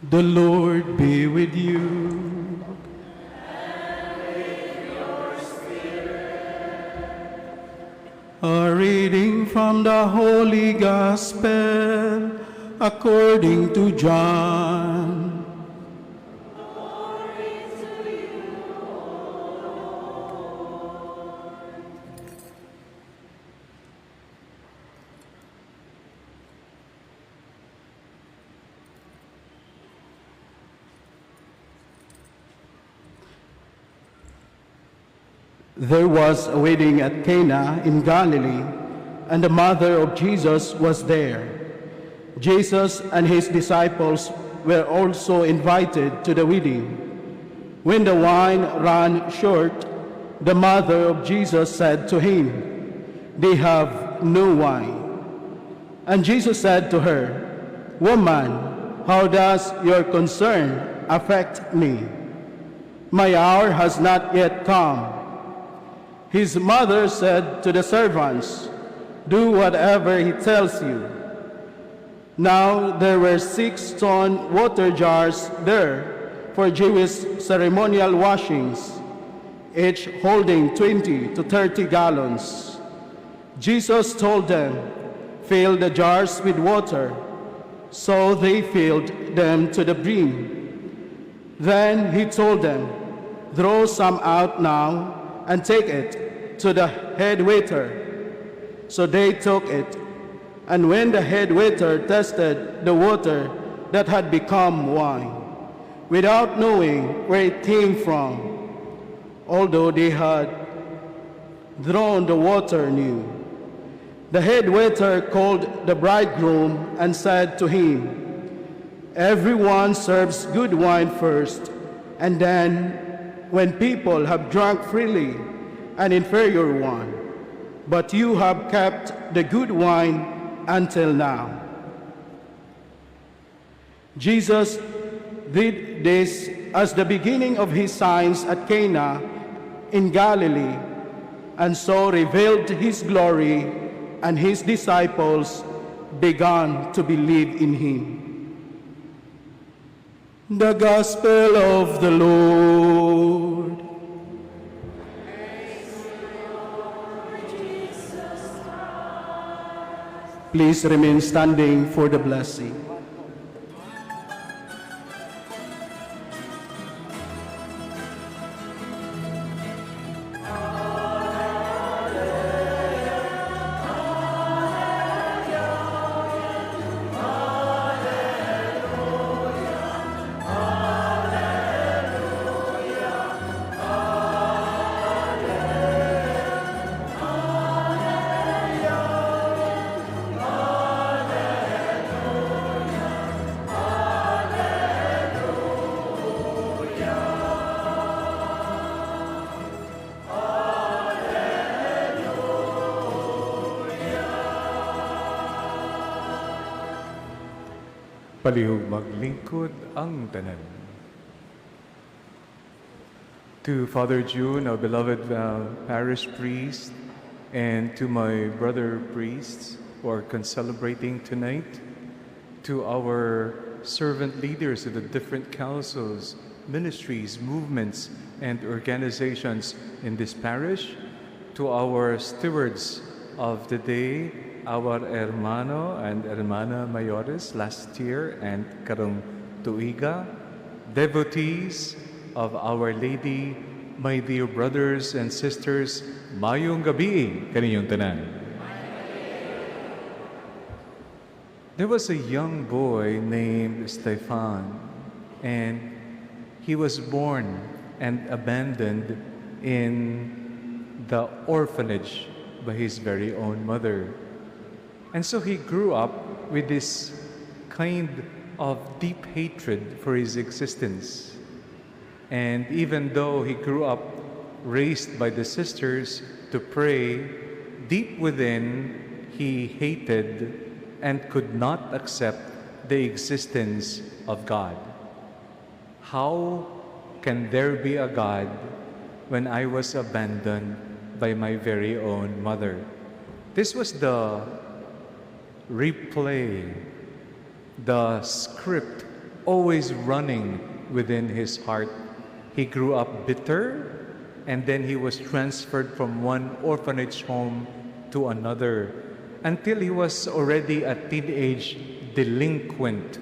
The Lord be with you. A reading from the Holy Gospel according to John. There was a wedding at Cana in Galilee, and the mother of Jesus was there. Jesus and his disciples were also invited to the wedding. When the wine ran short, the mother of Jesus said to him, "They have no wine." And Jesus said to her, "Woman, how does your concern affect me? My hour has not yet come." His mother said to the servants, "Do whatever he tells you." Now there were 6 stone water jars there for Jewish ceremonial washings, each holding 20 to 30 gallons. Jesus told them, "Fill the jars with water." So they filled them to the brim. Then he told them, "Draw some out now and take it to the head waiter." So they took it, and when the head waiter tested the water that had become wine, without knowing where it came from, although they had drawn the water new, the head waiter called the bridegroom and said to him, "Everyone serves good wine first, and then when people have drunk freely, an inferior one. But you have kept the good wine until now." Jesus did this as the beginning of his signs at Cana in Galilee, and so revealed his glory, and his disciples began to believe in him. The Gospel of the Lord. Please remain standing for the blessing. Palihog maglingkod ang tanan. To Father June, our beloved parish priest, and to my brother priests who are celebrating tonight, to our servant leaders of the different councils, ministries, movements, and organizations in this parish, to our stewards of the day, our hermano and hermana mayores last year and karong tuiga, devotees of Our Lady, my dear brothers and sisters, mayong gabi kaninyong tanan. There was a young boy named Stefan, and he was born and abandoned in the orphanage by his very own mother. And so he grew up with this kind of deep hatred for his existence. And even though he grew up raised by the sisters to pray, deep within he hated and could not accept the existence of God. How can there be a God when I was abandoned by my very own mother? This was the replay, the script always running within his heart. He grew up bitter, and then he was transferred from one orphanage home to another until he was already a teenage delinquent.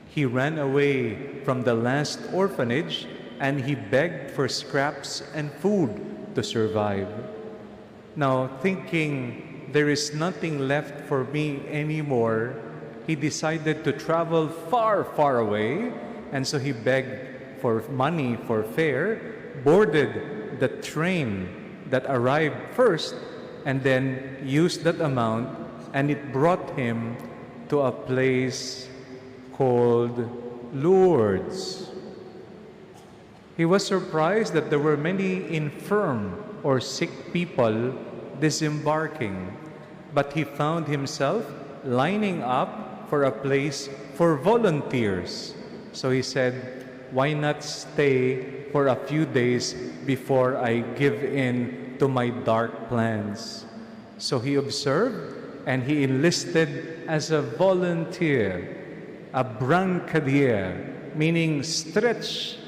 He ran away from the last orphanage and he begged for scraps and food to survive. Now, thinking there is nothing left for me anymore, he decided to travel far, far away, and so he begged for money for fare, boarded the train that arrived first, and then used that amount, and it brought him to a place called Lourdes. He was surprised that there were many infirm or sick people disembarking, but he found himself lining up for a place for volunteers. So he said, why not stay for a few days before I give in to my dark plans? So he observed and he enlisted as a volunteer, a brancadier, meaning stretcher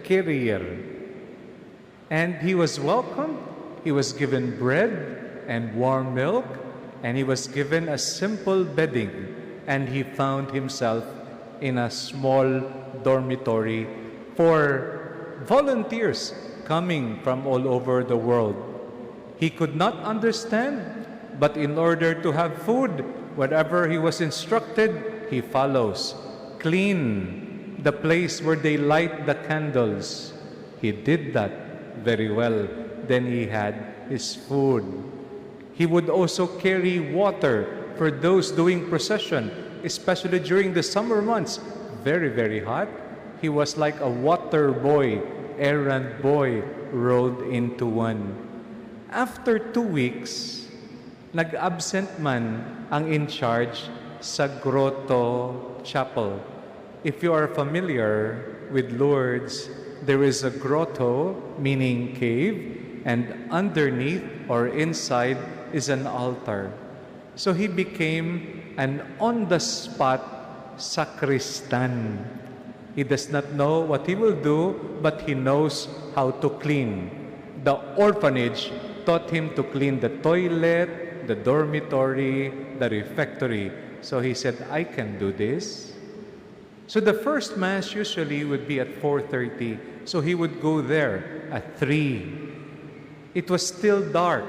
carrier. And he was welcomed. He was given bread and warm milk, and he was given a simple bedding, and he found himself in a small dormitory for volunteers coming from all over the world. He could not understand, but in order to have food, whatever he was instructed, he follows. Clean the place where they light the candles. He did that very well. Then he had his food. He would also carry water for those doing procession, especially during the summer months. Very, very hot. He was like a water boy, errand boy, rolled into one. After 2 weeks, nag-absent man ang in charge sa Grotto Chapel. If you are familiar with Lourdes, there is a grotto, meaning cave, and underneath or inside is an altar. So he became an on-the-spot sacristan. He does not know what he will do, but he knows how to clean. The orphanage taught him to clean the toilet, the dormitory, the refectory. So he said, I can do this. So the first Mass usually would be at 4:30. So he would go there at 3. It was still dark,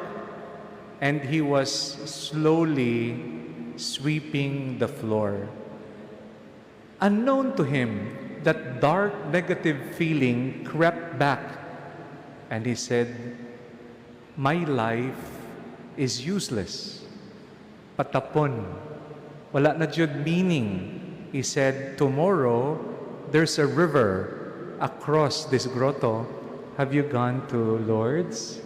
and he was slowly sweeping the floor. Unknown to him, that dark negative feeling crept back, and he said, my life is useless. Patapon. Wala na jud meaning. He said, tomorrow, there's a river across this grotto. Have you gone to Lourdes?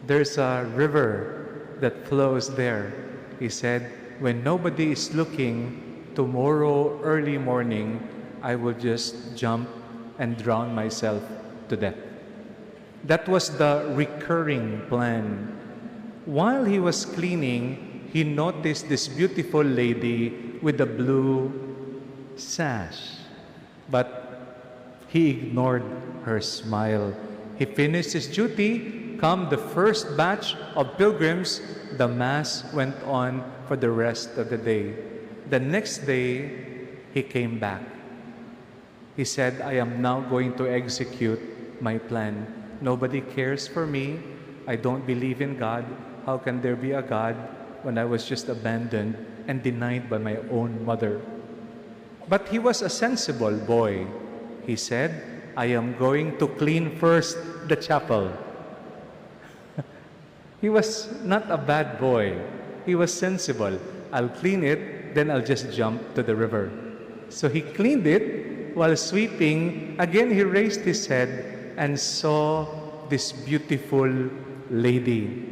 There's a river that flows there. He said, when nobody is looking, tomorrow early morning, I will just jump and drown myself to death. That was the recurring plan. While he was cleaning, he noticed this beautiful lady with a blue sash. But he ignored her smile. He finished his duty. Come the first batch of pilgrims, the Mass went on for the rest of the day. The next day, he came back. He said, I am now going to execute my plan. Nobody cares for me. I don't believe in God. How can there be a God when I was just abandoned and denied by my own mother? But he was a sensible boy. He said, I am going to clean first the chapel. He was not a bad boy. He was sensible. I'll clean it, then I'll just jump to the river. So he cleaned it while sweeping. Again, he raised his head and saw this beautiful lady.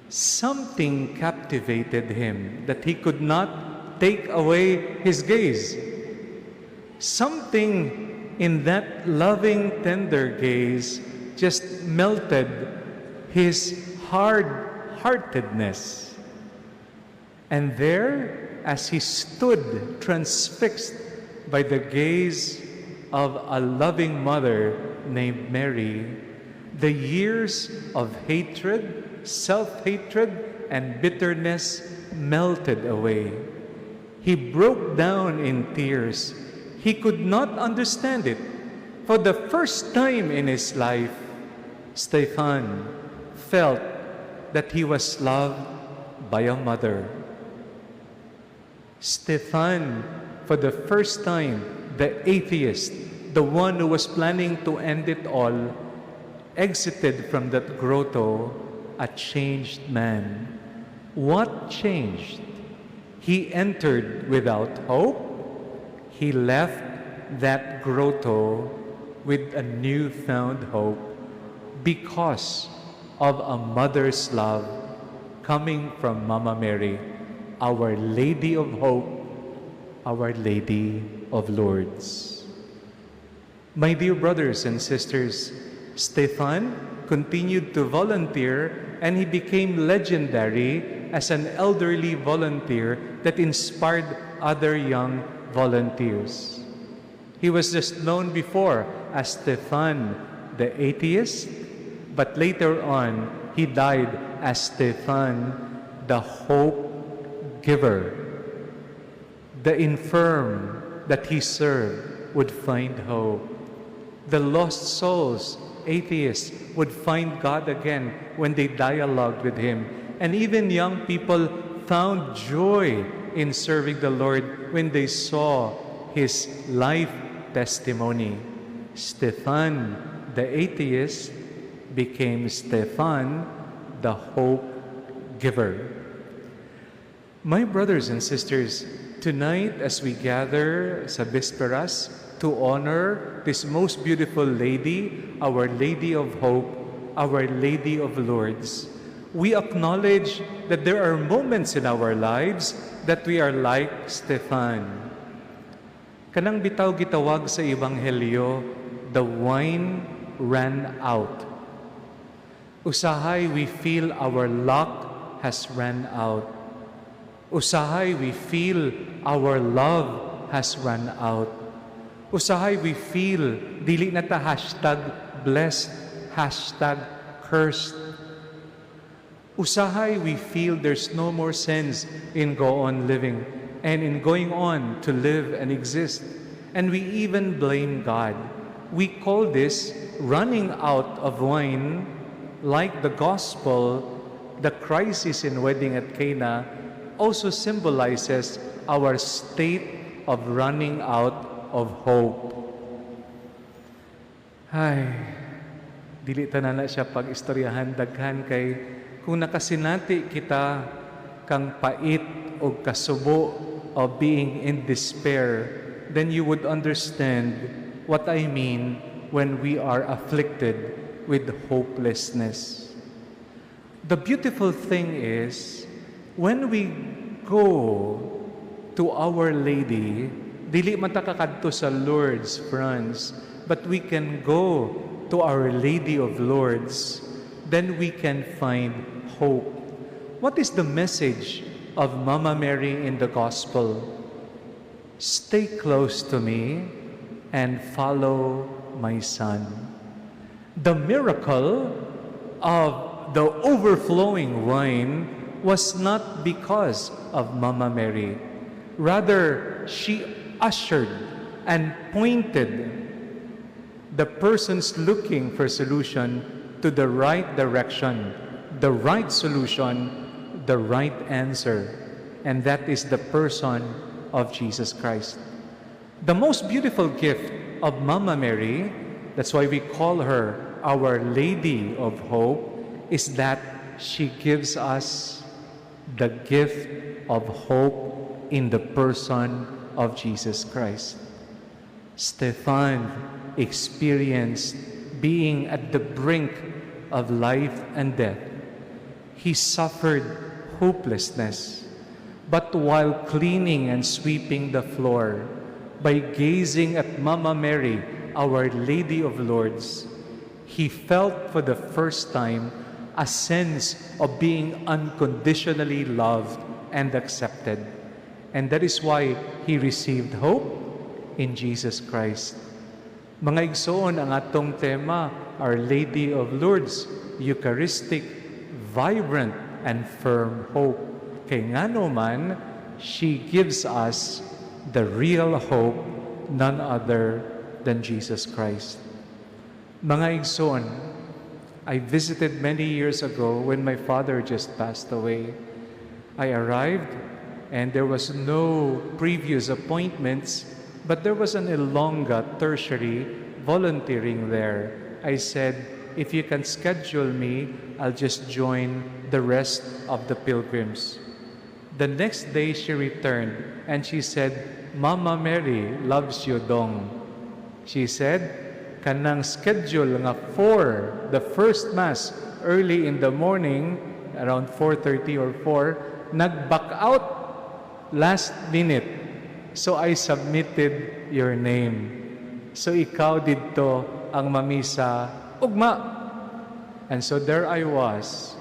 Something captivated him that he could not take away his gaze. Something in that loving, tender gaze just melted his hard-heartedness. And there, as he stood transfixed by the gaze of a loving mother named Mary, the years of hatred, self-hatred, and bitterness melted away. He broke down in tears. He could not understand it. For the first time in his life, Stefan felt that he was loved by a mother. Stefan, for the first time, the atheist, the one who was planning to end it all, exited from that grotto a changed man. What changed? He entered without hope. He left that grotto with a newfound hope because of a mother's love coming from Mama Mary, Our Lady of Hope, Our Lady of Lourdes. My dear brothers and sisters, Stefan continued to volunteer and he became legendary as an elderly volunteer that inspired other young volunteers. He was just known before as Stefan the atheist, but later on he died as Stefan the hope giver. The infirm that he served would find hope. The lost souls, atheists, would find God again when they dialogued with him. And even young people found joy in serving the Lord when they saw his life testimony. Stefan, the atheist, became Stefan, the hope giver. My brothers and sisters, tonight as we gather sa Bisperas to honor this most beautiful lady, Our Lady of Hope, Our Lady of Lourdes, we acknowledge that there are moments in our lives that we are like Stefan. Kanang bitaw gitawag sa Ebanghelyo, the wine ran out. Usahay we feel our luck has ran out. Usahay we feel our love has run out. Usahay we feel dili na ta #blessed, #cursed. Usahay we feel there's no more sense in go on living and in going on to live and exist. And we even blame God. We call this running out of wine, like the gospel, the crisis in wedding at Cana also symbolizes our state of running out of hope. Ay, dili tanan na siya pag-istoryahan daghan kay kung nakasinati kita kang pait o kasubo of being in despair, then you would understand what I mean when we are afflicted with hopelessness. The beautiful thing is, when we go to Our Lady, dili man ta kakadto sa Lourdes, friends, but we can go to Our Lady of Lourdes, then we can find hope. What is the message of Mama Mary in the Gospel? Stay close to me and follow my son. The miracle of the overflowing wine was not because of Mama Mary. Rather, she ushered and pointed the persons looking for solution to the right direction, the right solution, the right answer. And that is the person of Jesus Christ. The most beautiful gift of Mama Mary, that's why we call her Our Lady of Hope, is that she gives us the gift of hope in the person of Jesus Christ. Stefan experienced being at the brink of life and death. He suffered hopelessness, but while cleaning and sweeping the floor, by gazing at Mama Mary, Our Lady of Lourdes, he felt for the first time a sense of being unconditionally loved and accepted. And that is why he received hope in Jesus Christ. Mga igsoon, ang atong tema, Our Lady of Lourdes, Eucharistic, vibrant, and firm hope. Kay ngano man, she gives us the real hope, none other than Jesus Christ. Mga igsoon, I visited many years ago when my father just passed away. I arrived and there was no previous appointments, but there was an Ilongga tertiary volunteering there. I said, if you can schedule me, I'll just join the rest of the pilgrims. The next day she returned and she said, Mama Mary loves you, Dong. She said, kanang schedule nga for the first Mass early in the morning, around 4:30 or 4, nag-back out last minute. So I submitted your name. So ikaw didto ang mamisa ugma. And so there I was.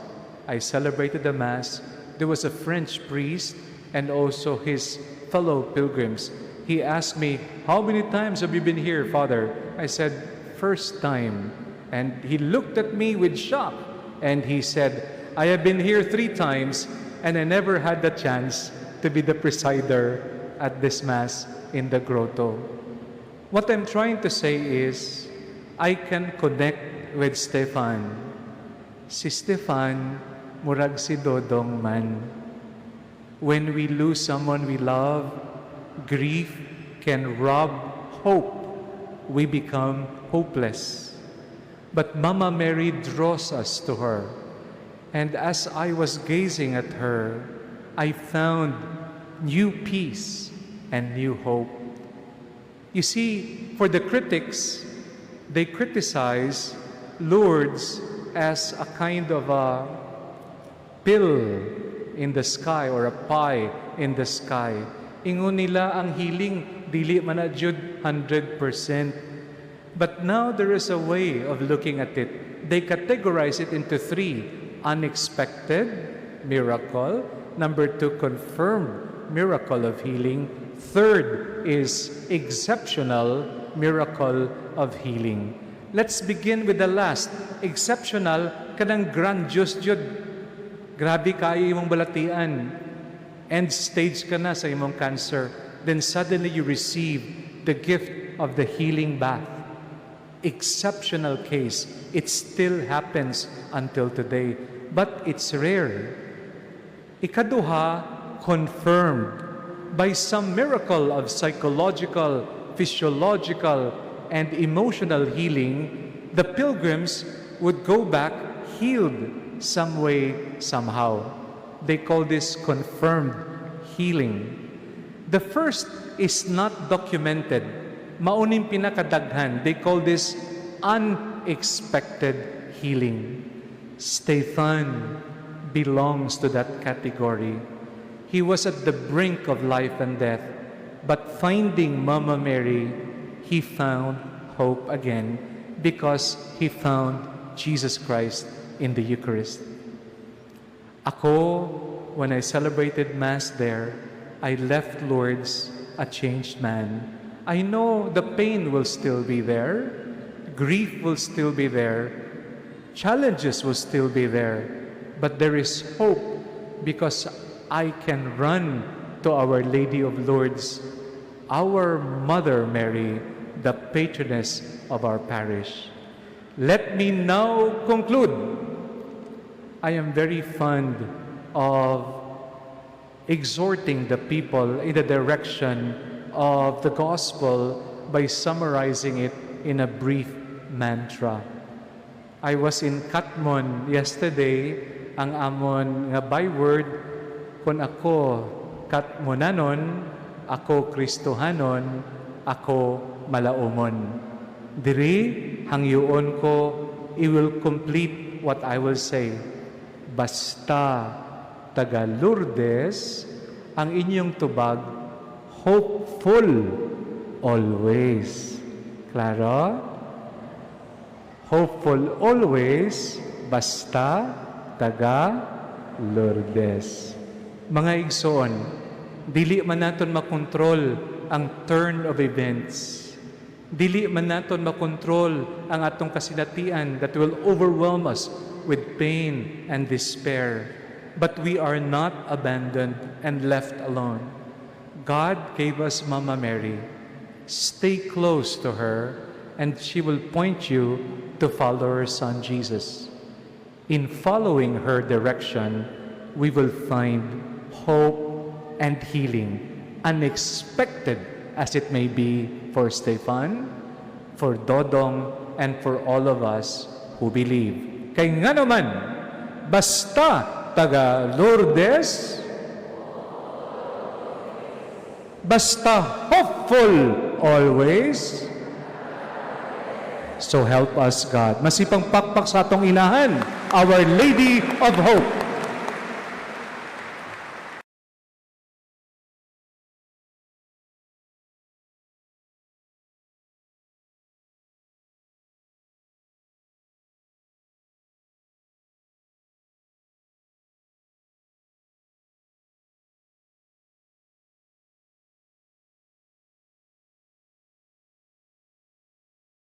I celebrated the Mass. There was a French priest and also his fellow pilgrims. He asked me, how many times have you been here, Father? I said, first time. And he looked at me with shock. And he said, I have been here 3 times and I never had the chance to be the presider at this Mass in the grotto. What I'm trying to say is, I can connect with Stefan. Si Stefan, murag si Dodong man. When we lose someone we love, grief can rob hope. We become hopeless. But Mama Mary draws us to her. And as I was gazing at her, I found new peace and new hope. You see, for the critics, they criticize Lourdes as a kind of a pill in the sky or a pie in the sky. Ingon nila ang healing, dili man na jud 100%. But now there is a way of looking at it. They categorize it into 3. Unexpected miracle. Number 2, confirmed miracle of healing. 3rd is exceptional miracle of healing. Let's begin with the last. Exceptional, kanang grandiose jud. Grabe kayo imong balatian. End stage ka na sa imong cancer. Then suddenly you receive the gift of the healing bath. Exceptional case. It still happens until today. But it's rare. Ikaduha, confirmed by some miracle of psychological, physiological, and emotional healing, the pilgrims would go back healed some way, somehow. They call this confirmed healing. The first is not documented. Mauning pinakadaghan. They call this unexpected healing. Stefan belongs to that category. He was at the brink of life and death, but finding Mama Mary, he found hope again because he found Jesus Christ in the Eucharist. Ako, when I celebrated Mass there, I left Lourdes a changed man. I know the pain will still be there, grief will still be there, challenges will still be there, but there is hope because I can run to Our Lady of Lourdes, our Mother Mary, the patroness of our parish. Let me now conclude. I am very fond of exhorting the people in the direction of the gospel by summarizing it in a brief mantra. I was in Katmon yesterday. Ang amon nga byword, kung ako Katmonanon, ako Kristohanon, ako Malaumon. Diri, hangyoon ko, I will complete what I will say. Basta taga Lourdes, ang inyong tubag, hopeful always. Klaro? Hopeful always, basta taga Lourdes. Mga igsoon, Dili man naton makontrol ang turn of events. Dili man naton makontrol ang atong kasinatian that will overwhelm us with pain and despair. But we are not abandoned and left alone. God gave us Mama Mary. Stay close to her, and she will point you to follow her Son Jesus. In following her direction, we will find hope and healing, unexpected as it may be for Stefan, for Dodong, and for all of us who believe. Kay nga naman, basta taga Lourdes, basta hopeful always, so help us God. Masipang pakpak sa atong inahan, Our Lady of Hope.